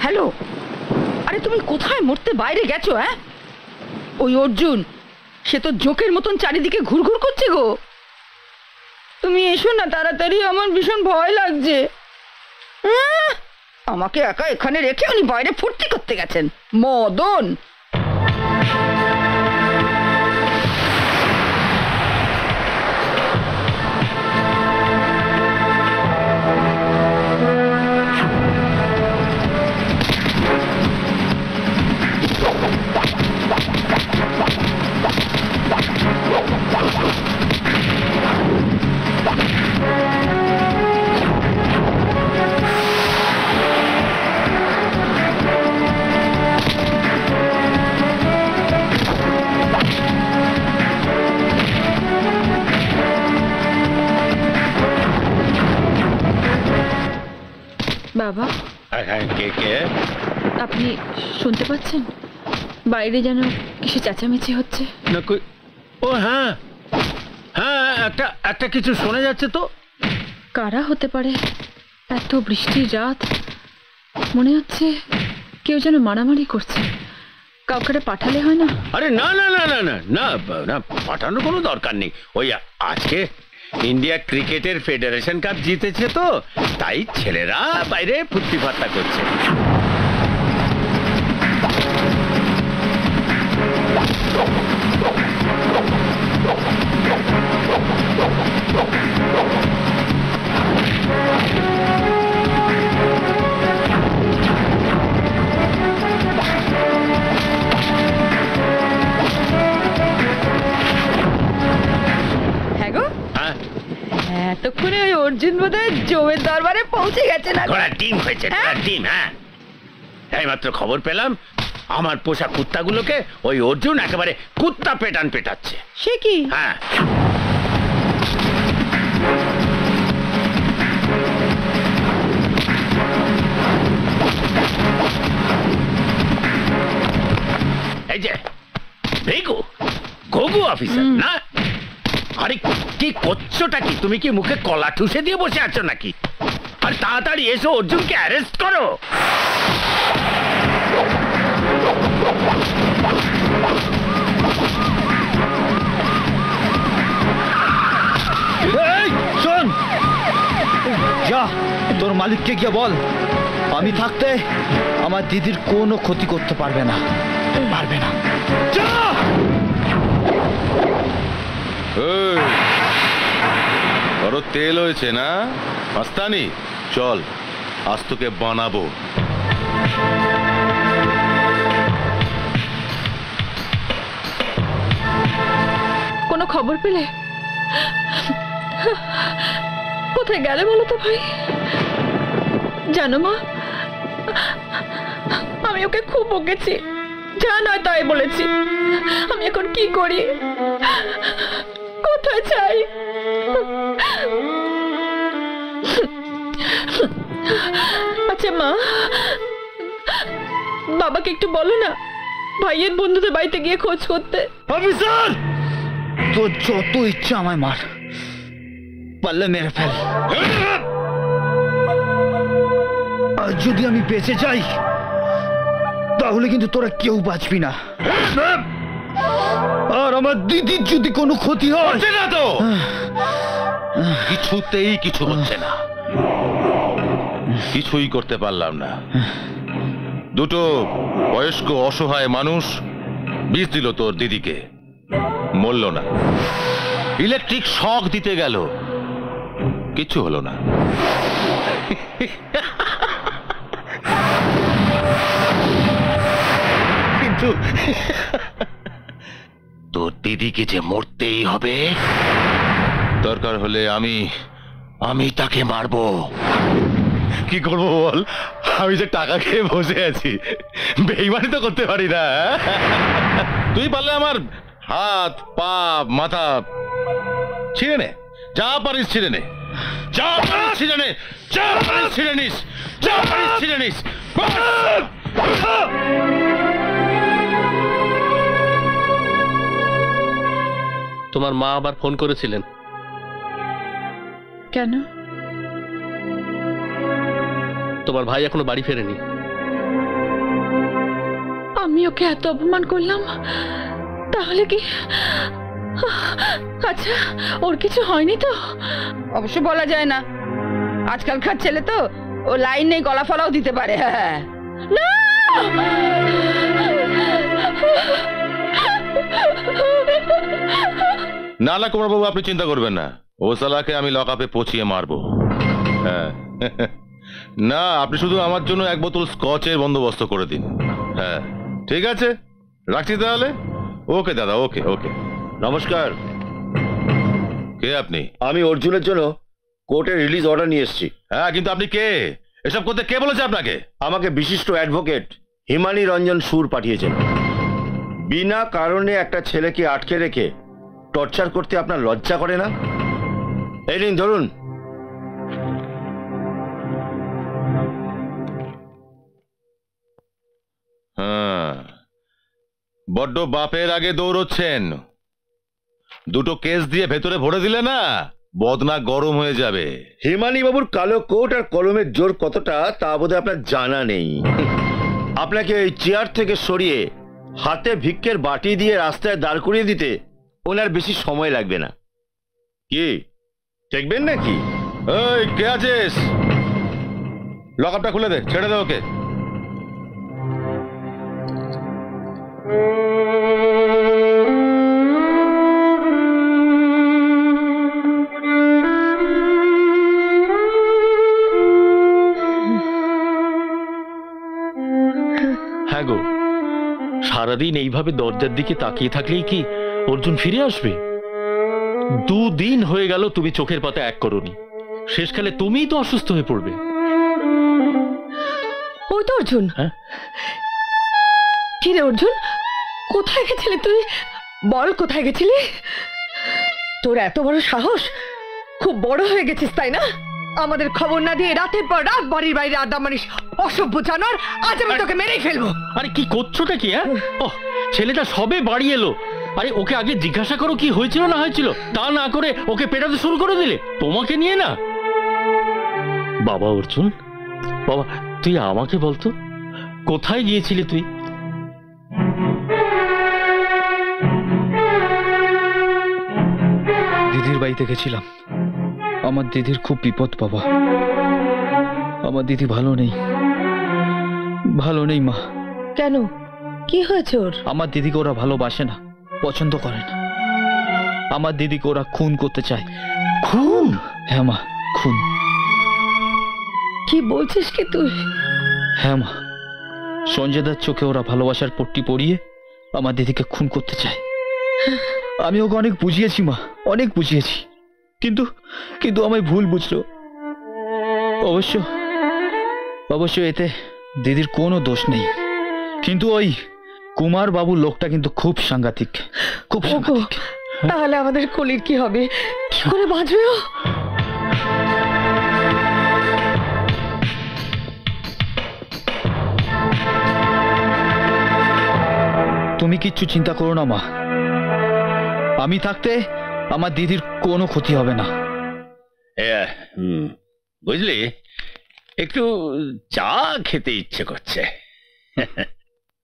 Hello, আরে তুমি কোথায় মরতে বাইরে গেছো? হ্যাঁ, ওই অর্জুন সে তো জোকের মতন চারিদিকে ঘুরঘুর করছে গো। তুমি এসো না তাড়াতাড়ি, আমার ভীষণ ভয় লাগছে। আমাকে একা এখানে রেখে উনি বাইরে ফুর্তি করতে গেছেন। মদন, বাবা। কে কে? আপনি শুনতে পাচ্ছেন? বাইরে যেন কিছু চেঁচামেচি হচ্ছে। ও হ্যাঁ হ্যাঁ, একটা কিছু শোনা যাচ্ছে তো। কারা হতে পারে? এত বৃষ্টির রাত, মনে হচ্ছে কেউ যেন মারামারি করছে। কাউকে পাঠালে হয় না? আরে না না না না না না না, পাঠানোর কোনো দরকার নেই। ওই আজকে ইন্ডিয়া ক্রিকেটের ফেডারেশন কাপ জিতেছে তো, তাই ছেলেরা বাইরে ফুর্তি ফার্তা করছে। এতক্ষণে ওই অর্জুন বোধহয় জমের দরবারে পৌঁছে গেছে না? ঘোড়ার ডিম হয়েছে, ঘোড়ার ডিম। হ্যাঁ, এইমাত্র খবর পেলাম আমার পোষা কুত্তাগুলোকে ওই অর্জুন একেবারে কুত্তা পেটান পেটাচ্ছে। সে কি? হ্যাঁ, এই যে ভেগু গগু অফিসার না? আরে কি করছোটা কি? তুমি কি মুখে কলা ঠুসে দিয়ে বসে আছো নাকি? আর তাড়াতাড়ি এসো, অর্জুনকে অ্যারেস্ট করো। শোন, যা তোর মালিককে গিয়ে বল আমি থাকতে আমার দিদির কোনো ক্ষতি করতে পারবে না, পারবে না। যা। বড় তেল হয়েছে না মাস্তানি? চল আজ তোকে বানাবো। কোনো খবর পেলে? কোথায় গেলে বলো তো ভাই? জানো মা, আমি ওকে খুব বকেছি, যা নয় তাই বলেছি। আমি এখন কি করি, কোথায় চাই? আচ্ছা মা, বাবাকে একটু বলো না ভাইয়ের বন্ধুদের বাড়িতে গিয়ে খোঁজ করতে। অফিসার, তোর যত ইচ্ছা আমায় মার, পারলে মেরে ফেল। আর যদি আমি বেঁচে যাই তাহলে কিন্তু তোরা কেউ বাঁচবি না। আর আমার দিদির যদি কোনো ক্ষতি হয় না তো কিছুতেই কিছু হচ্ছে না, কিছুই করতে পারলাম না। দুটো বয়স্ক অসহায় মানুষ বিষ দিল তোর দিদিকে, মরল না। ইলেকট্রিক শক দিতে গেল, কিছু হলো না। কিন্তু তোর দিদিকে যে মরতেই হবে, দরকার হলে আমি তাকে মারবো। কি করবো বল? আমি যে টাকা খেয়ে বসে আছি, বেইমানি তো করতে পারি না। তুই পারলে আমার হাত পা মাথা ছিঁড়ে নে, যা পারিস ছিঁড়ে নে, যা পারিস ছিঁড়ে নে, যা পারিস ছিঁড়ে নিস, যা পারিস ছিঁড়ে নিস। তোমার মা আবার ফোন করেছিলেন? কেন? তোমার ভাই এখনো বাড়ি ফেরেনি। আমি ওকে এত অপমান করলাম, তাহলে কি আচ্ছা ওর কিছু হয়নি তো? অবশ্য বলা যায় না, আজকালকার ছেলে তো, ও লাইন নেই গলা ফলাও দিতে পারে। হ্যাঁ না, না না কুমার বাবু, আপনি চিন্তা করবেন না, ও সালাকে আমি লক আপে পচিয়ে মারবো। হ্যাঁ না, আপনি শুধু আমার জন্য এক বোতল স্কচের বন্দোবস্ত করে দিন। হ্যাঁ ঠিক আছে, রাখছি তাহলে। ওকে দাদা, ওকে ওকে। নমস্কার, কে আপনি? আমি অর্জুনের জন্য কোর্টের রিলিজ অর্ডার নিয়ে এসেছি। হ্যাঁ, কিন্তু আপনি কে? এসব করতে কে বলেছে আপনাকে? আমাকে বিশিষ্ট অ্যাডভোকেট হিমানী রঞ্জন সুর পাঠিয়েছেন। বিনা কারণে একটা ছেলেকে আটকে রেখে টর্চার করতে আপনার লজ্জা করে না? এই নিন ধরুন। হ্যাঁ, বড্ড বাপের আগে দৌড়চ্ছেন। দুটো কেস দিয়ে ভেতরে ভরে দিলে না, বদনা গরম হয়ে যাবে। হিমানী বাবুর কালো কোট আর কলমের জোর কতটা তা বোধহয় আপনার জানা নেই। আপনাকে এই চেয়ার থেকে সরিয়ে হাতে ভিক্ষের বাটি দিয়ে রাস্তায় দাঁড় করিয়ে দিতে ওনার বেশি সময় লাগবে না। কি দেখবেন নাকি? এই কে আছিস? লকআপটা খুলে দে, ছেড়ে দে ওকে। হ্যাঁ গো, সারাদিন এইভাবে দরজার দিকে তাকিয়ে থাকলেই কি অর্জুন ফিরে আসবে? 2 দিন হয়ে গেল তুমি চোখের পাতা এক করোনি, শেষকালে তুমিই তো অসুস্থ হয়ে পড়বে। ওই তো অর্জুন। হ্যাঁ, কি রে অর্জুন, কোথায় গেছিলি তুই? বল কোথায় গেছিলি? তোর এত বড় সাহস! খুব বড় হয়ে গেছিস তাই না? আমাদের খবর না দিয়ে রাতের পর রাত বাড়ির বাইরে আড্ডা মারিস, অসভ্য জানোয়ার! আজ আমি তোকে মেরেই ফেলবো। আরে কি করছোটা কি? হ্যাঁ, ওহ, ছেলেটা সবে বাড়ি এলো, আরে ওকে আগে জিজ্ঞাসা করো কি হয়েছিল না হয়েছিল, তা না করে ওকে পেটাতে শুরু করে দিলে তোমাকে নিয়ে না। বাবা অর্জুন, বাবা তুই আমাকে বলতো কোথায় গিয়েছিলি তুই? দিদির বাড়িতে গেছিলাম। আমার দিদির খুব বিপদ বাবা, আমার দিদি ভালো নেই, ভালো নেই মা। কেন, কি হয়েছে ওর? আমার দিদিকে ওরা ভালোবাসে না, পছন্দ করে না। আমার দিদিকে ওরা খুন করতে চায়। খুন? হ্যাঁ মা, খুন। কি বলছিস কি তুই? হ্যাঁ মা, সঞ্জয়দার চোখে ওরা ভালোবাসার পট্টি পরিয়ে আমার দিদিকে খুন করতে চায়। আমি ওকে অনেক বুঝিয়েছি মা, অনেক বুঝিয়েছি, কিন্তু কিন্তু আমায় ভুল বুঝলো। অবশ্য অবশ্য এতে দিদির কোনো দোষ নেই, কিন্তু ওই কুমার বাবু লোকটা কিন্তু খুব সাংঘাতিক, খুব সাংঘাতিক। তাহলে আমাদের কলির কি হবে? কি করে বাঁচবে ও? তুমি কিচ্ছু চিন্তা করো না মা, আমি থাকতে আমার দিদির কোনো ক্ষতি হবে না। বুঝলি, একটু চা খেতে ইচ্ছে করছে।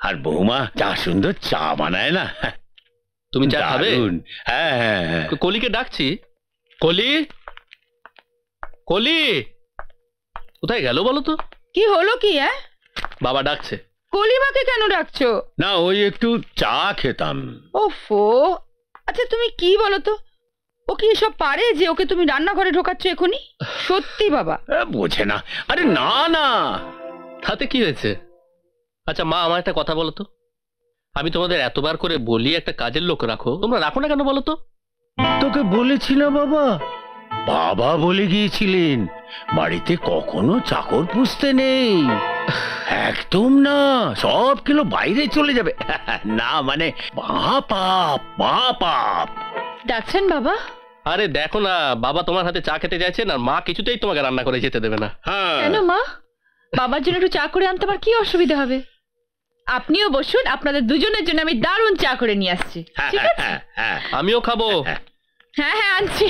আর বৌমা যা সুন্দর চা বানায় না। তুমি চা খাবে? দারুণ। হ্যাঁ হ্যাঁ হ্যাঁ। কলিকে ডাকছি। কলি, কলি কোথায় গেল বলো তো? কি হলো কি? হ্যাঁ, বাবা ডাকছে। কলিমাকে কেন ডাকছো? না, ওই একটু চা খেতাম। ওফো, আচ্ছা তুমি কি বলো তো, ও কি এসব পারে যে ওকে তুমি রান্নাঘরে ঢোকাচ্ছ এখনই? সত্যি বাবা। বোঝে না। আরে না না, তাতে কি হয়েছে? আচ্ছা মা, আমার একটা কথা বলো তো, আমি তোমাদের এতবার করে বলি একটা কাজের লোক রাখো, তোমরা রাখো না কেন বলো তো? তোকে বলেছিল বাবা? বাবা বলে গিয়েছিলেন বাড়িতে কখনো চাকর পুষতে নেই, একদম না, সব কিলো বাইরে চলে যাবে। না মানে পাপ পাপ। ডাকছেন বাবা? আরে দেখো না, বাবা তোমার হাতে চা খেতে চাইছেন আর মা কিছুতেই তোমাকে রান্না করে যেতে দেবে না। হ্যাঁ। কেন মা, বাবার জন্য একটু চা করে আনতে আমার কি অসুবিধা হবে? আপনিও বসুন, আপনাদের দুজনের জন্য আমি দারুণ চা করে নিয়ে আসছি। ঠিক আছে? আমিও খাবো। হ্যাঁ হ্যাঁ আনছি।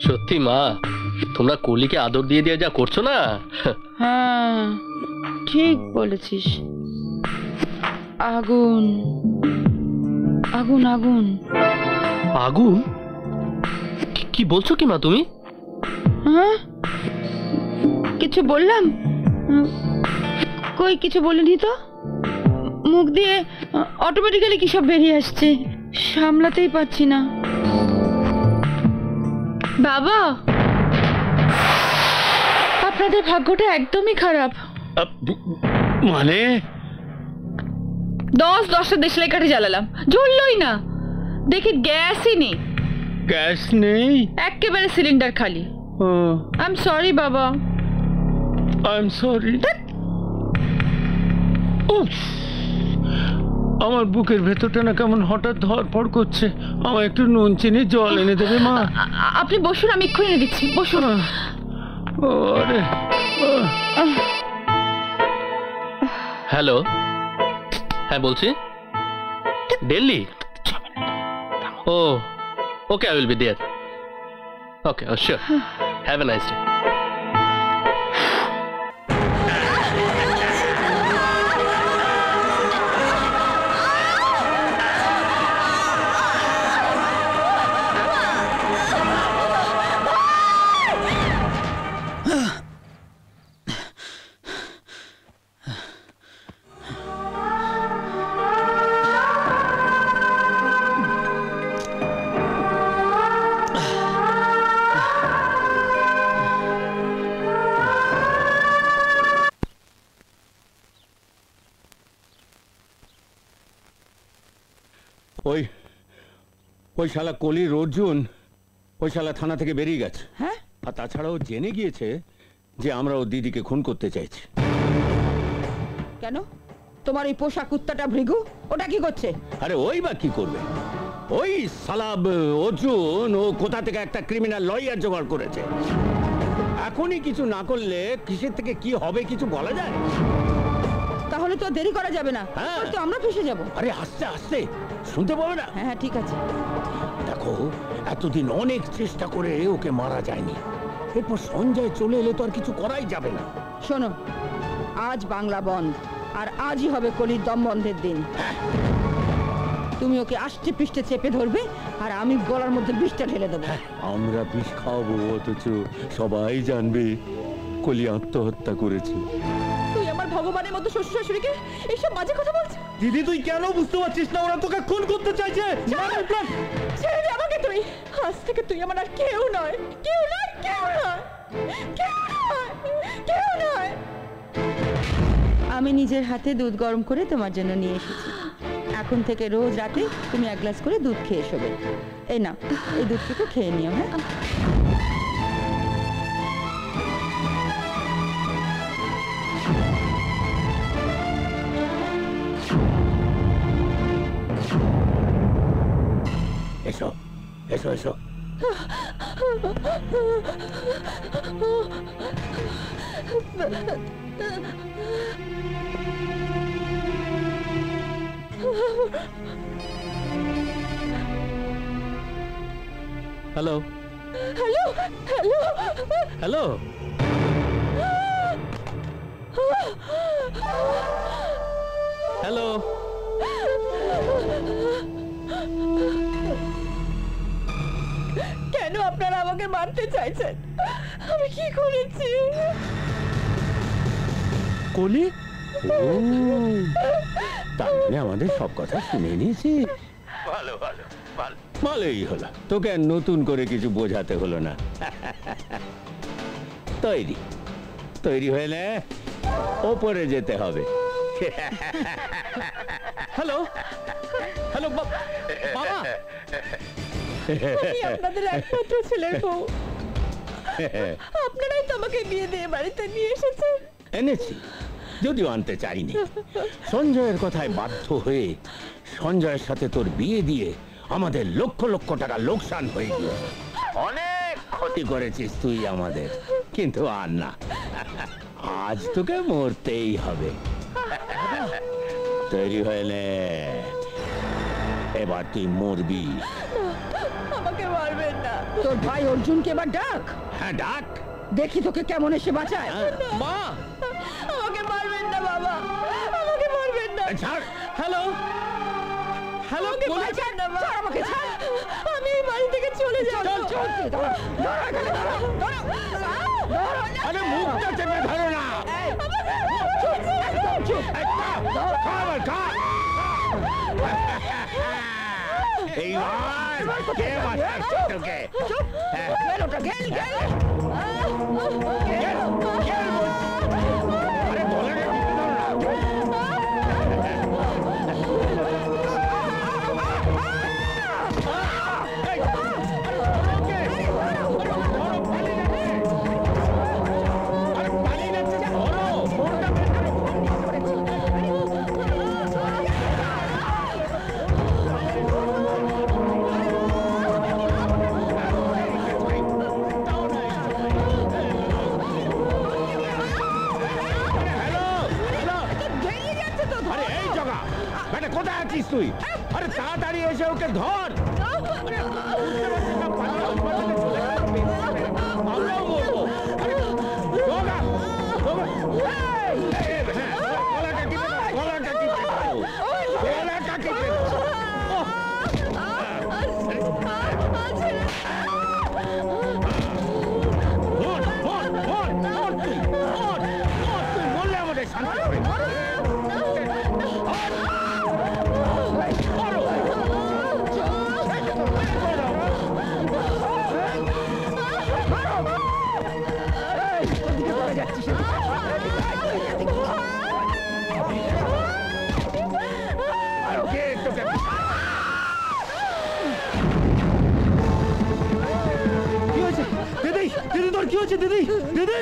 সত্যি মা, তোমরা কলিকে আদর দিয়ে দিয়ে যা করছো না। হ্যাঁ ঠিক বলেছিস। আগুন আগুন আগুন আগুন? কি বলছো কি মা তুমি? হ্যাঁ কিছু বললাম? কই কিছু বলিনি তো। মুখ দিয়ে অটোমেটিক্যালি কি সব বেরিয়ে আসছে, সামলাতেই পারছি না। বাবা আপনাদের ভাগ্যটা একদমই খারাপ। মানে 10টা দেশলাই কাঠি জ্বালালাম, জ্বললই না। দেখি গ্যাসই নেই। গ্যাস নেই? একেবারে সিলিন্ডার খালি। আই এম সরি বাবা। I am sorry. আমার বুকের ভেতরটা না কেমন হঠাৎ ধরপড় করছে। আমার একটু নুন চিনি জল এনে দেবে মা? আপনি বসুন, আমি এক্ষুনি এনে দিচ্ছি, বসুন। আরে হ্যালো, হ্যাঁ বলছি। দিল্লি? ও okay, I will be there. Okay sure, have a nice day. ওই শালা কলির অর্জুন ওই শালা থানা থেকে বেরিয়ে গেছে। হ্যাঁ, আর তাছাড়াও জেনে গিয়েছে যে আমরা ও দিদিকে খুন করতে চাইছি। কেন? তোমার ওই পোষা কুত্তাটা ভৃগু ওটা কি করছে? আরে ওই বা কি করবে? ওই শালা অর্জুন ও কোথা থেকে একটা ক্রিমিনাল লয়ার জোগাড় করেছে। এখনই কিছু না করলে কিসের থেকে কি হবে কিছু বলা যায়? তাহলে তো দেরি করা যাবে না, হ্যাঁ। তো আমরা ফেসে যাব। আরে আস্তে আস্তে, শুনতে পাবে না? হ্যাঁ ঠিক আছে। দেখো, এতদিন অনেক চেষ্টা করে ওকে মারা যায়নি। এরপর সঞ্জয় চলে এলে তো আর কিছু করাই যাবে না। শোনো, আজ বাংলা বন্ধ, আর আজই হবে কলির দম বন্ধের দিন। তুমি ওকে আষ্টে পৃষ্ঠে চেপে ধরবে, আর আমি গলার মধ্যে বিষটা ঢেলে দেবো। আমরা বিষ খাওয়াবো, অথচ সবাই জানবে কলি আত্মহত্যা করেছে। তুই আমার ভগবানের মতো শ্বশুর শাশুড়িকে এইসব বাজে কথা বলছিস? দিদি, তুই কেন বুঝতে পারছিস না ওরা তোকে খুন করতে চাইছে? ছেড়ে দে আমাকে তুই। আজ থেকে তুই আমার আর কেউ নয়, কেউ নয়, কেউ নয়, কেউ নয়, কেউ নয়। আমি নিজের হাতে দুধ গরম করে তোমার জন্য নিয়ে এসেছি। এখন থেকে রোজ রাতে তুমি 1 গ্লাস করে দুধ খেয়ে শোবে। এই না, এই দুধটুকু খেয়ে নিও। হ্যাঁ, এসো এসো এসো। Hello hello, hello, hello. Hello, কেন আপনারা আমাকে মারতে চাইছেন? আমি কি করেছি? কলি? ও, তার মানে আমাদের সব কথা শুনে নিয়েছি। ভালো ভালো ভালো। ভালোই হলো, তোকে আর নতুন করে কিছু বোঝাতে হলো না। তৈরি তৈরি হয়ে নে, ওপরে যেতে হবে। হ্যালো হ্যালো বাবা, আমি আপনাদের একমাত্র ছেলের বউ। আপনারাই তো আমাকে বিয়ে দিয়ে বাড়িতে নিয়ে এসেছেন। এনেছি, যদিও আনতে চাইনি। সঞ্জয়ের কথায় বাধ্য হয়ে সঞ্জয়ের সাথে তোর বিয়ে দিয়ে আমাদের লক্ষ লক্ষ টাকা লোকসান হয়ে গিয়ে অনেক ক্ষতি করেছিস তুই আমাদের, কিন্তু আর না, আজ তোকে মরতেই হবে। তৈরি হয়ে নে, এবার তুই মরবি। আমাকে মারবেন না। তোর ভাই অর্জুনকে এবার ডাক, হ্যাঁ ডাক। দেখি তোকে কেমন এসে বাঁচায়। মা, আমাকে মারবেন না বাবা, আমাকে মারবেন না। ছাড়। হ্যালো হ্যালো, আমাকে বাঁচান না বাবা, আমাকে ছাড়, আমি এই বাড়ি থেকে চলে যাব। আরে মুখটা চেপে ধরো না। এইবার কে বাঁচাচ্ছে তোকে? আরে বলে রে, কোথায় আছিস তুই? আরে তাড়াতাড়ি এসে ওকে ধর। আমরাও মরবো। বললে আমাদের শান্তি হবে। দিদি তোর কি হচ্ছে? দিদি দিদি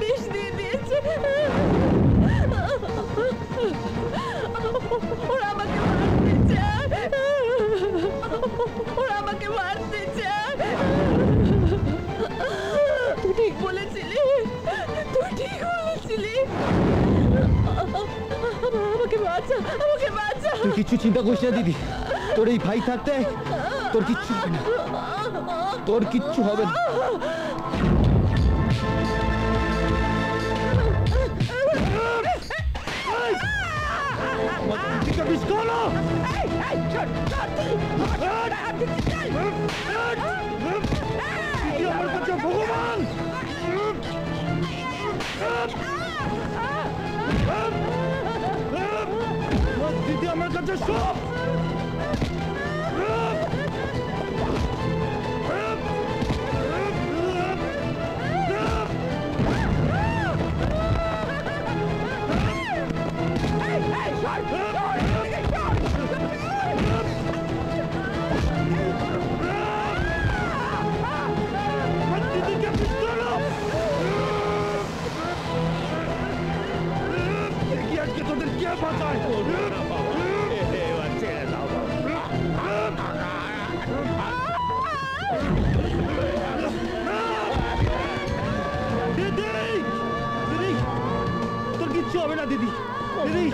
বিষ দিয়ে দিয়েছে, ওরা আমাকে মারতে চায়, ওরা আমাকে মারতে চায়। তুই ঠিক বলেছিলি, তুই ঠিক বলেছিলি। আমাকে বাঁচা, আমাকে বাঁচা। তুই কিচ্ছু চিন্তা করিস না দিদি, তোর এই ভাই থাকতে তোর কিচ্ছু হবে না, তোর কিচ্ছু হবে না। ভগবান দিদি আমার কাছে সব তোদের কে বাঁচায়? দিদি দিদি তোর কিচ্ছু হবে না দিদি, দিদি